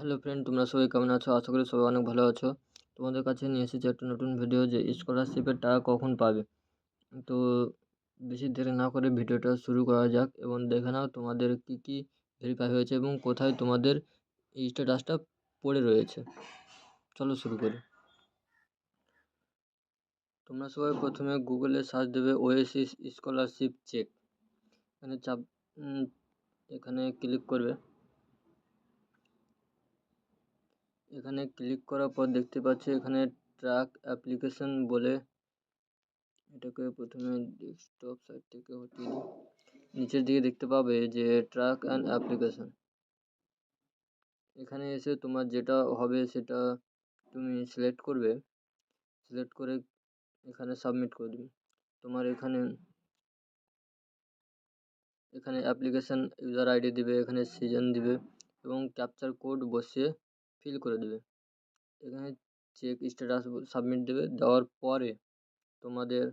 Hello friend, তোমরা সবাই কেমন আছো? আশা করি সবাই অনেক ভালো আছো। তোমাদের কাছে নিয়ে এসেছি একটা নতুন ভিডিও যে স্কলারশিপের টাকা কখন পাবে। তো বেশি দেরি না করে ভিডিওটা শুরু করা যাক এবং দেখে নাও তোমাদের কী কী ভেরিফাই হয়েছে এবং কোথায় তোমাদের এই স্ট্যাটাসটা পড়ে রয়েছে। চলো শুরু করি। তোমরা সবাই প্রথমে গুগলে সার্চ দেবে ওয়েসিস স্কলারশিপ চেক। এখানে এখানে ক্লিক করবে। এখানে ক্লিক করার পর দেখতে পাচ্ছি এখানে ট্র্যাক অ্যাপ্লিকেশন বলে, এটাকে প্রথমে ডেস্কটপ সাইট থেকে হটিয়ে দিই। নিচের দিকে দেখতে পাবে যে ট্র্যাক অ্যান্ড অ্যাপ্লিকেশন। এখানে এসে তোমার যেটা হবে সেটা তুমি সিলেক্ট করবে। সিলেক্ট করে এখানে সাবমিট করে দিবে। তোমার এখানে অ্যাপ্লিকেশন ইউজার আইডি দিবে, এখানে সিজন দিবে এবং ক্যাপচার কোড বসিয়ে ফিল করে দেবে। এখানে চেক স্ট্যাটাস সাবমিট দেবে। দেওয়ার পরে তোমাদের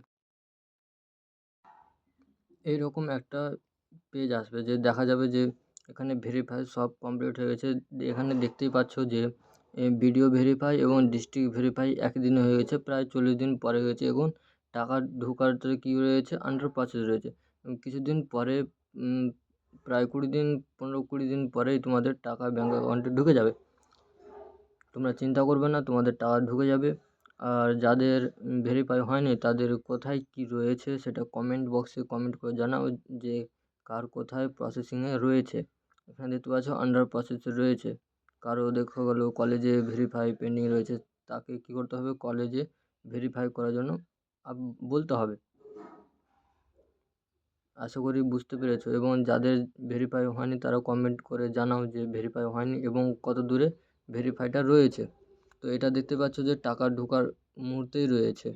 এইরকম একটা পেজ আসবে, যে দেখা যাবে যে এখানে ভেরিফাই সব কমপ্লিট হয়ে গেছে। এখানে দেখতেই পাচ্ছ যে ভিডিও ভেরিফাই এবং ডিস্ট্রিক্ট ভেরিফাই একই দিনে হয়ে গেছে, প্রায় 40 দিন পরে হয়েছে এবং টাকা ঢোকার কী রয়েছে, আন্ডার প্রসেস রয়েছে। এবং কিছুদিন পরে প্রায় 15-20 দিন পরেই তোমাদের টাকা ব্যাঙ্ক অ্যাকাউন্টে ঢুকে যাবে। তোমরা চিন্তা করবে না, তোমাদের টাকা ঢুকে যাবে। আর যাদের ভেরিফাই হয়নি তাদের কোথায় কী রয়েছে সেটা কমেন্ট বক্সে কমেন্ট করে জানাও যে কার কোথায় প্রসেসিংয়ে রয়েছে। এখানে দেখতে পাচ্ছ আন্ডার প্রসেসে রয়েছে। কারো দেখা গেল কলেজে ভেরিফাই পেন্ডিং রয়েছে, তাকে কী করতে হবে, কলেজে ভেরিফাই করার জন্য বলতে হবে। আশা করি বুঝতে পেরেছো। এবং যাদের ভেরিফাই হয়নি তারা কমেন্ট করে জানাও যে ভেরিফাই হয়নি এবং কত দূরে ভেরিফাইটা রয়েছে। তো এটা দেখতে পাচ্ছ যে টাকা ঢোকার মুহূর্তেই রয়েছে।